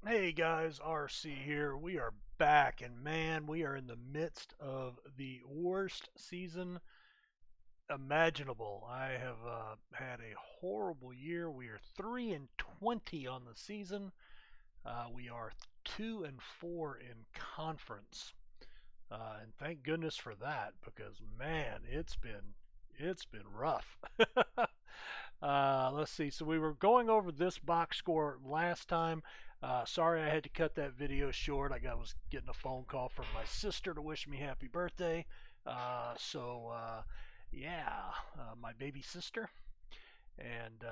Hey guys, RC here. We are back, and man, we are in the midst of the worst season imaginable. I have had a horrible year. We are 3-20 on the season. We are 2-4 in conference, and thank goodness for that because man, it's been rough. Let's see. So we were going over this box score last time. Sorry I had to cut that video short. Was getting a phone call from my sister to wish me happy birthday. Yeah, my baby sister, and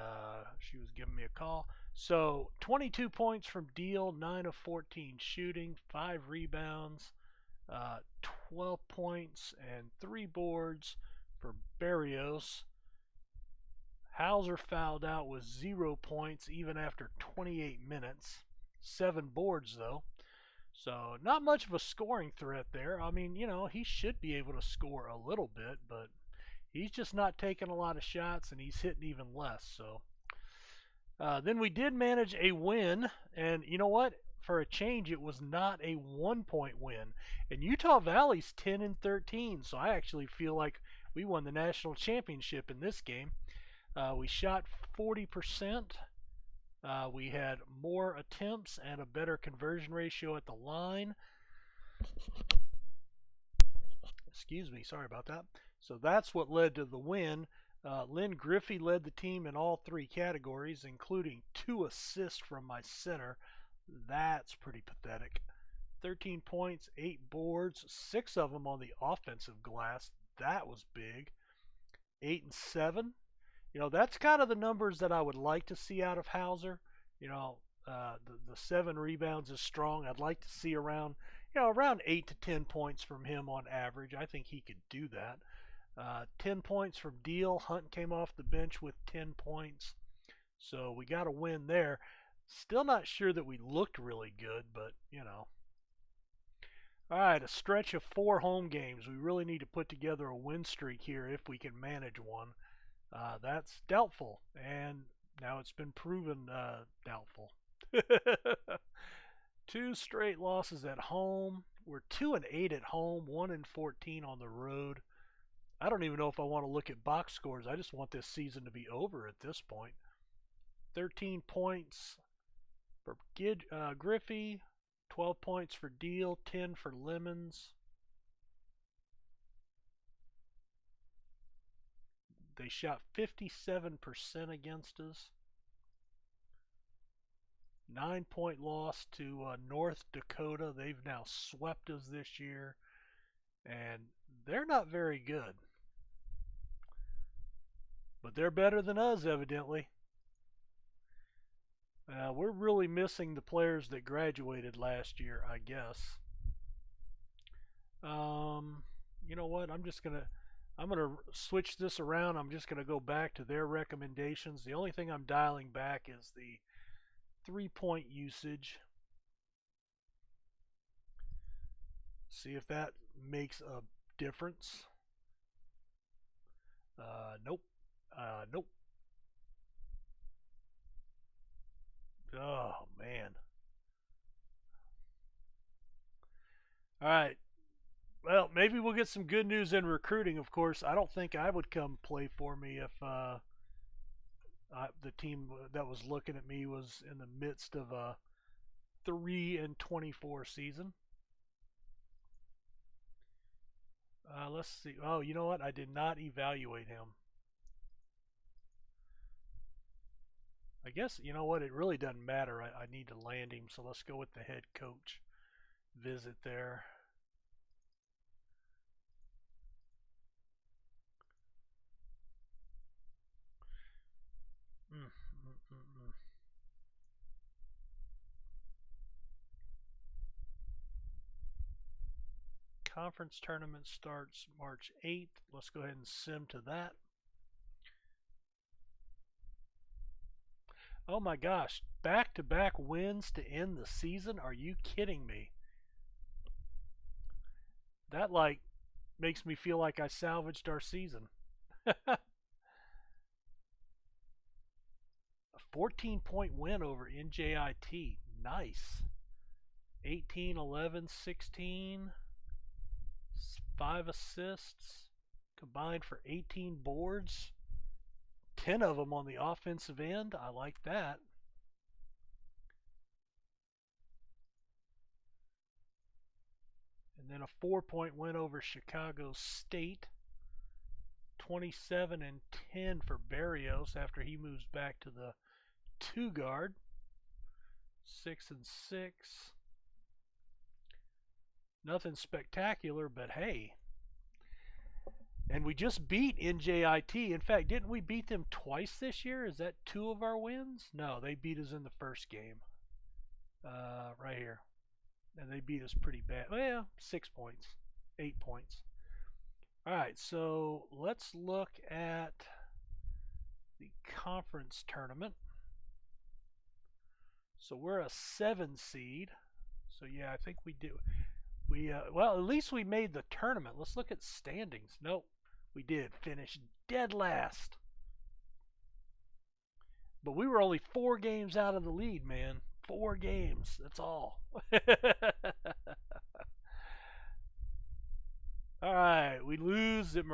she was giving me a call. So 22 points from Deal, 9 of 14 shooting, 5 rebounds, 12 points, and 3 boards for Barrios. Hauser fouled out with 0 points even after 28 minutes. 7 boards, though. So, not much of a scoring threat there. I mean, he should be able to score a little bit, but he's just not taking a lot of shots, and he's hitting even less. So, then we did manage a win, and you know what? For a change, it was not a 1-point win. And Utah Valley's 10-13, so I actually feel like we won the national championship in this game. We shot 40%. We had more attempts and a better conversion ratio at the line. Excuse me, sorry about that. So that's what led to the win. Lynn Griffey led the team in all 3 categories, including 2 assists from my center. That's pretty pathetic. 13 points, 8 boards, 6 of them on the offensive glass. That was big. 8 and 7. That's kind of the numbers that I would like to see out of Hauser. The 7 rebounds is strong. I'd like to see around 8 to 10 points from him on average. I think he could do that. 10 points from Deal. Hunt came off the bench with 10 points. So we got a win there. Still not sure that we looked really good, but. All right, a stretch of 4 home games. We really need to put together a win streak here if we can manage one. That's doubtful, and now it's been proven doubtful. 2 straight losses at home. We're 2-8 at home, 1-14 on the road. I don't even know if I want to look at box scores. I just want this season to be over at this point. 13 points for Griffey, 12 points for Deal, 10 for Lemons. They shot 57% against us. 9-point loss to North Dakota. They've now swept us this year, and they're not very good. But they're better than us, evidently. We're really missing the players that graduated last year, I guess. You know what? I'm gonna switch this around. I'm just gonna go back to their recommendations. The only thing I'm dialing back is the 3-point usage. See if that makes a difference. Nope. Nope. Oh, man. All right. Well, maybe we'll get some good news in recruiting. Of course, I don't think I would come play for me if the team that was looking at me was in the midst of a 3-24 season. Let's see. Oh, you know what? I did not evaluate him. I guess, you know what? It really doesn't matter. I need to land him, so let's go with the head coach visit there. Conference tournament starts March 8th. Let's go ahead and sim to that. Oh my gosh, back-to-back wins to end the season? Are you kidding me? That makes me feel like I salvaged our season. A 14-point win over NJIT. Nice. 18, 11, 16. 5 assists. Combined for 18 boards. 10 of them on the offensive end. I like that. And then a 4-point win over Chicago State. 27 and 10 for Barrios after he moves back to the 2 guard. 6 and 6. Nothing spectacular, but hey. And we just beat NJIT. In fact, didn't we beat them twice this year? Is that 2 of our wins? No, they beat us in the first game. Right here. And they beat us pretty bad. Well, 6 points. 8 points. Alright, so let's look at the conference tournament. So we're a 7 seed. So yeah, I think we do. Well, at least we made the tournament. Let's look at standings. Nope, we did finish dead last. But we were only 4 games out of the lead, man. 4 games. That's all. All right, we lose. It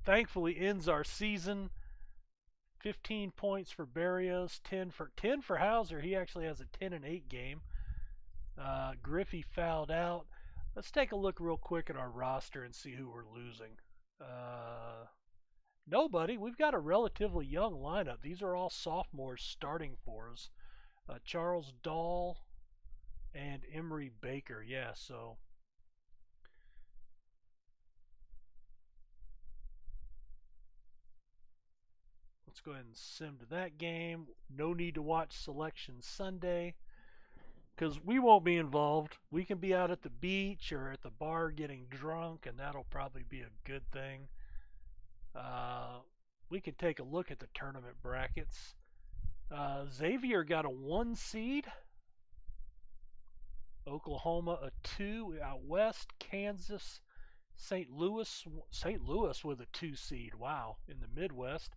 thankfully ends our season. 15 points for Barrios, 10 for Hauser. He actually has a 10 and 8 game. Griffey fouled out. Let's take a look real quick at our roster and see who we're losing. Nobody. We've got a relatively young lineup. These are all sophomores starting for us. Charles Dahl and Emery Baker. Yeah, so let's go ahead and sim to that game. No need to watch Selection Sunday because we won't be involved. We can be out at the beach or at the bar getting drunk, and that'll probably be a good thing. We can take a look at the tournament brackets. Xavier got a 1 seed. Oklahoma a 2 out west. Kansas, St. Louis with a 2 seed. Wow, in the Midwest.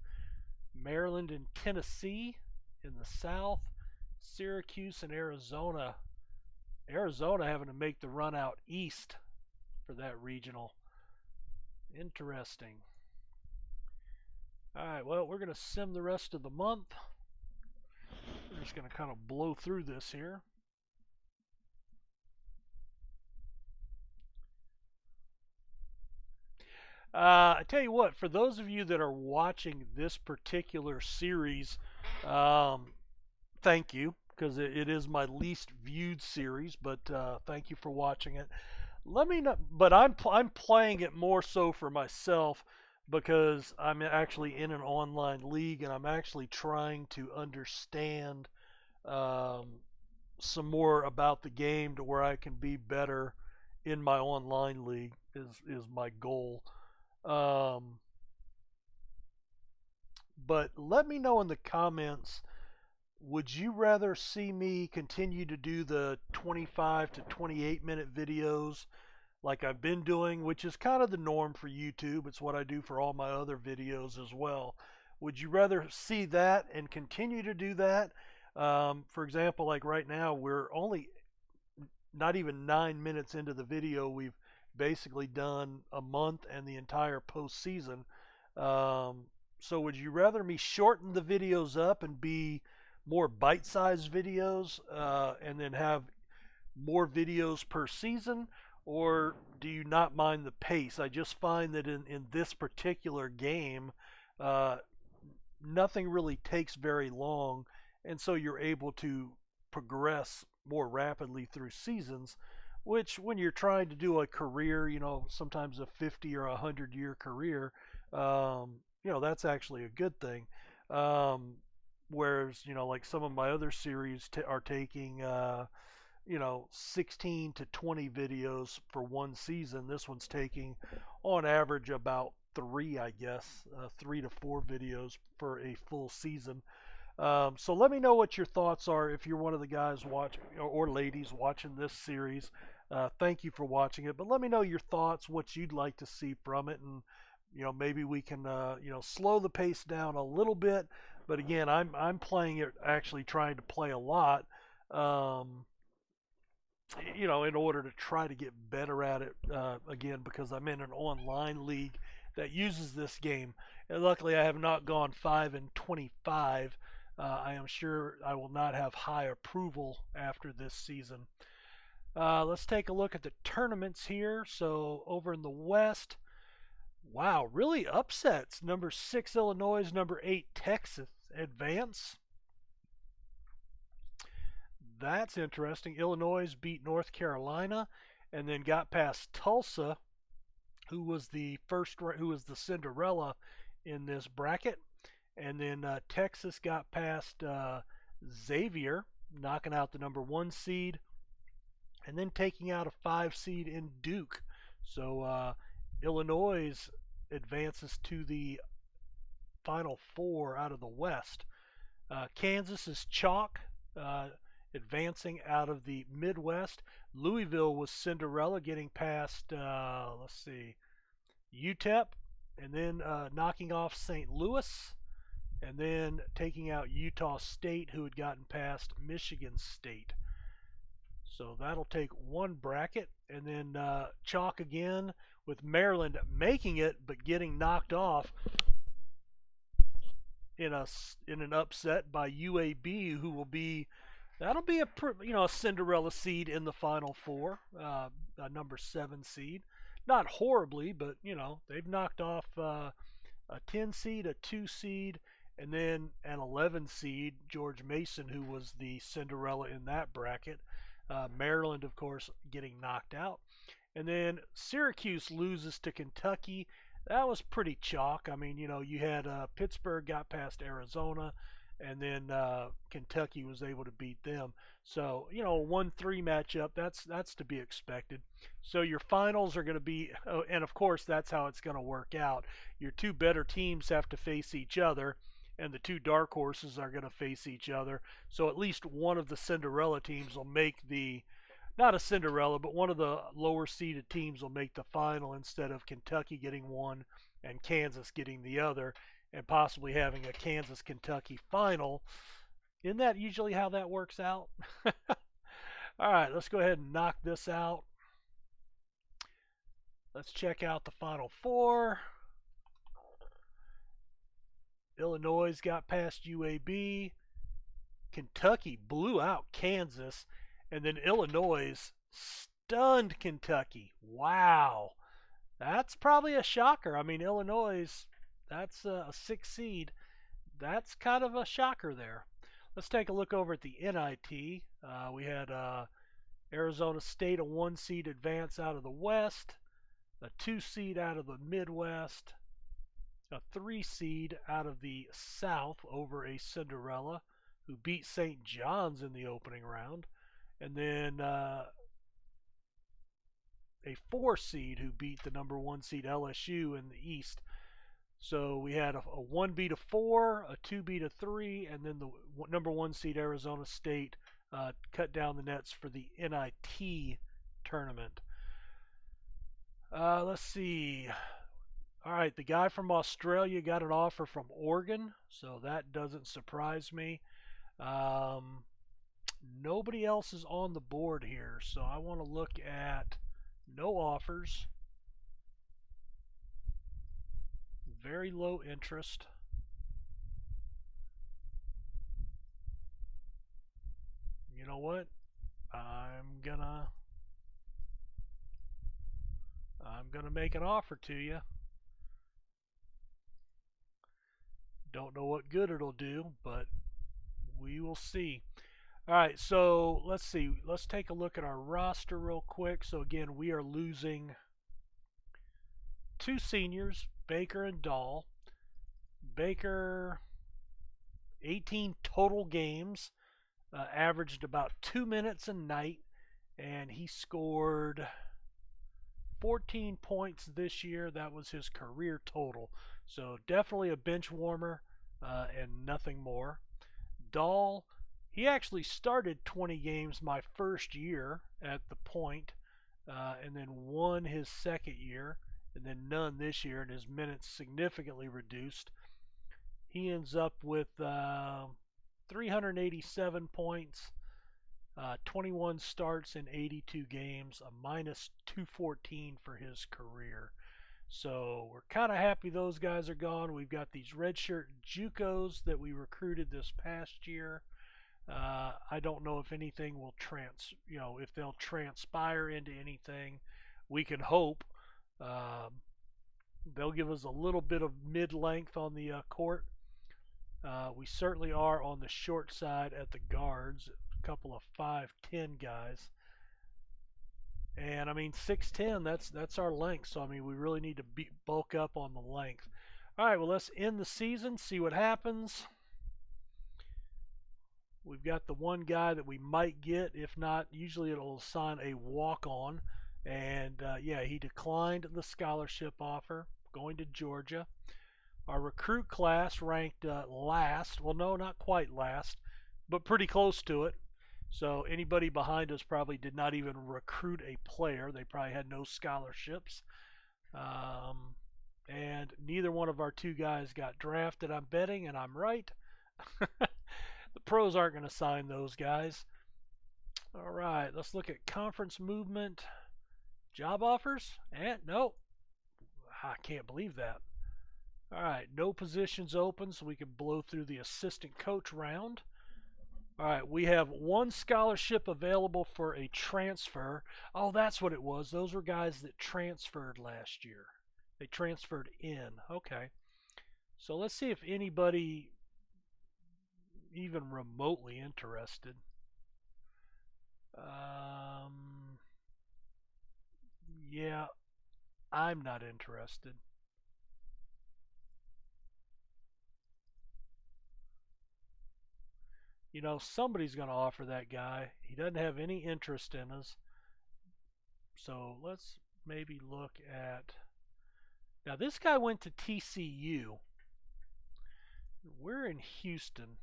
Maryland and Tennessee in the South. Syracuse and Arizona. Arizona having to make the run out east for that regional. Interesting. All right, well, we're going to sim the rest of the month. We're just going to kind of blow through this here. I tell you what, for those of you that are watching this particular series, thank you, because it is my least viewed series, but thank you for watching it. Let me know, but I'm playing it more so for myself because I'm actually in an online league and I'm actually trying to understand some more about the game to where I can be better in my online league is my goal. But let me know in the comments, would you rather see me continue to do the 25 to 28 minute videos like I've been doing, which is kind of the norm for YouTube? It's what I do for all my other videos as well. Would you rather see that and continue to do that? For example, like right now, we're only not even 9 minutes into the video. We've basically done a month and the entire postseason. So would you rather me shorten the videos up and be more bite-sized videos and then have more videos per season, or do you not mind the pace? I just find that in this particular game, nothing really takes very long, and so you're able to progress more rapidly through seasons, which when you're trying to do a career, sometimes a 50 or 100 year career, that's actually a good thing. Whereas, like some of my other series are taking, 16 to 20 videos for one season. This one's taking, on average, about 3, I guess, 3 to 4 videos for a full season. So let me know what your thoughts are if you're one of the guys watching or ladies watching this series. Thank you for watching it, but let me know your thoughts, what you'd like to see from it, and maybe we can slow the pace down a little bit. But again, I'm playing it, actually trying to play a lot Um, in order to try to get better at it again, because I'm in an online league that uses this game. And luckily, I have not gone 5-25. I am sure I will not have high approval after this season. Let's take a look at the tournaments here. So over in the West, wow, really upsets. Number 6 Illinois, number 8 Texas advance. That's interesting. Illinois beat North Carolina and then got past Tulsa, who was the Cinderella in this bracket. And then Texas got past Xavier, knocking out the number 1 seed, and then taking out a 5 seed in Duke. So Illinois advances to the Final Four out of the West. Kansas is chalk, advancing out of the Midwest. Louisville was Cinderella, getting past, let's see, UTEP, and then knocking off St. Louis, and then taking out Utah State, who had gotten past Michigan State. So that'll take one bracket, and then chalk again with Maryland making it, but getting knocked off in an upset by UAB, who will be that'll be a Cinderella seed in the Final Four, a number 7 seed. Not horribly, but they've knocked off a 10 seed, a 2 seed, and then an 11 seed, George Mason, who was the Cinderella in that bracket. Maryland, of course, getting knocked out. And then Syracuse loses to Kentucky. That was pretty chalk. I mean, you had Pittsburgh got past Arizona, and then Kentucky was able to beat them. So, a 1-3 matchup, that's to be expected. So your finals are going to be, and of course, that's how it's going to work out. Your two better teams have to face each other, and the two dark horses are going to face each other. So at least one of the Cinderella teams will make not a Cinderella, but one of the lower seeded teams will make the final instead of Kentucky getting one and Kansas getting the other, and possibly having a Kansas Kentucky final. Isn't that usually how that works out? All right, let's go ahead and knock this out. Let's check out the Final Four. Illinois got past UAB. Kentucky blew out Kansas. And then Illinois stunned Kentucky. Wow. That's probably a shocker. I mean, Illinois, that's a 6 seed. That's kind of a shocker there. Let's take a look over at the NIT. We had Arizona State, a 1 seed advance out of the West, a 2 seed out of the Midwest, a 3 seed out of the South over a Cinderella who beat St. John's in the opening round, and then a 4 seed who beat the number 1 seed LSU in the East. So we had a 1 beat a 4, a 2 beat a 3, and then the number 1 seed Arizona State cut down the nets for the NIT tournament. Let's see. All right, the guy from Australia got an offer from Oregon, so that doesn't surprise me. Nobody else is on the board here, so I want to look at no offers. Very low interest. You know what? I'm gonna make an offer to you. Don't know what good it'll do, but we will see. All right, so let's see. Let's take a look at our roster real quick. So again, we are losing 2 seniors, Baker and Dahl. Baker, 18 total games, averaged about 2 minutes a night, and he scored 14 points this year. That was his career total. So definitely a bench warmer and nothing more. Dahl, he actually started 20 games my first year at the point, and then won his second year, and then none this year, and his minutes significantly reduced. He ends up with 387 points, 21 starts in 82 games, a minus 214 for his career. So we're kind of happy those guys are gone. We've got these redshirt JUCOs that we recruited this past year. I don't know if anything will if they'll transpire into anything. We can hope. They'll give us a little bit of mid-length on the court. We certainly are on the short side at the guards. A couple of 5'10 guys. And I mean 6'10, that's our length. So I mean we really need to bulk up on the length. All right, well let's end the season, see what happens. We've got the one guy that we might get. If not, usually it'll assign a walk-on. And yeah, he declined the scholarship offer, going to Georgia. Our recruit class ranked last. Well, no, not quite last, but pretty close to it. So anybody behind us probably did not even recruit a player. They probably had no scholarships. And neither one of our two guys got drafted, I'm betting, and I'm right. The pros aren't going to sign those guys. All right, let's look at conference movement. Job offers? And nope. I can't believe that. All right, no positions open, so we can blow through the assistant coach round. All right, we have one scholarship available for a transfer. Oh, that's what it was. Those were guys that transferred last year. They transferred in. Okay. So let's see if anybody even remotely interested. Yeah, I'm not interested. You know, somebody's going to offer that guy. He doesn't have any interest in us. So let's maybe look at. Now, this guy went to TCU. We're in Houston.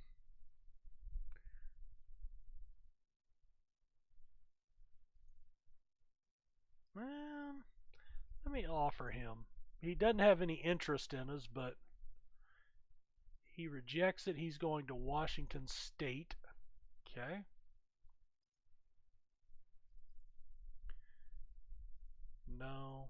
Let me offer him. He doesn't have any interest in us, but he rejects it. He's going to Washington State. Okay. No.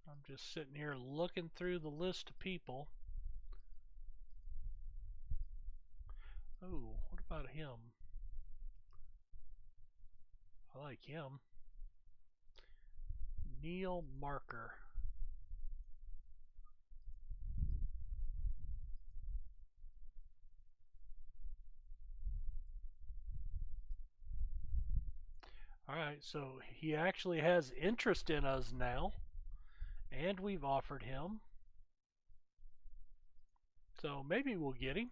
I'm just sitting here looking through the list of people. Oh, what about him? I like him. Neil Marker. All right, so he actually has interest in us now, and we've offered him. So maybe we'll get him.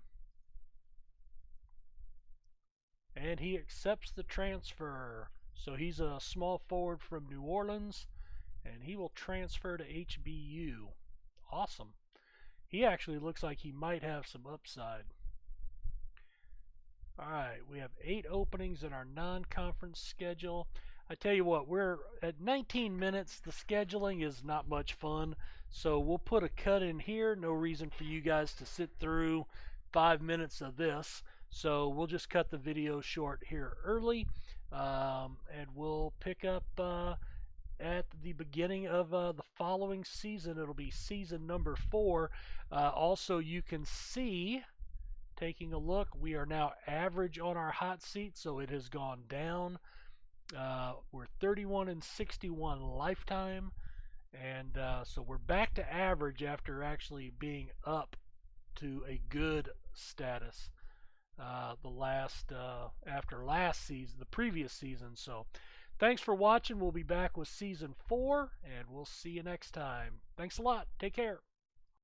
And he accepts the transfer. So he's a small forward from New Orleans, and he will transfer to HBU. Awesome. He actually looks like he might have some upside. All right, we have 8 openings in our non-conference schedule. I tell you what, we're at 19 minutes. The scheduling is not much fun, so we'll put a cut in here. No reason for you guys to sit through 5 minutes of this. So we'll just cut the video short here early, and we'll pick up at the beginning of the following season. It'll be season number 4. Also, you can see, taking a look, we are now average on our hot seat, so it has gone down. We're 31 and 61 lifetime, and so we're back to average after actually being up to a good status after last season, the previous season. So thanks for watching. We'll be back with season 4, and we'll see you next time. Thanks a lot. Take care.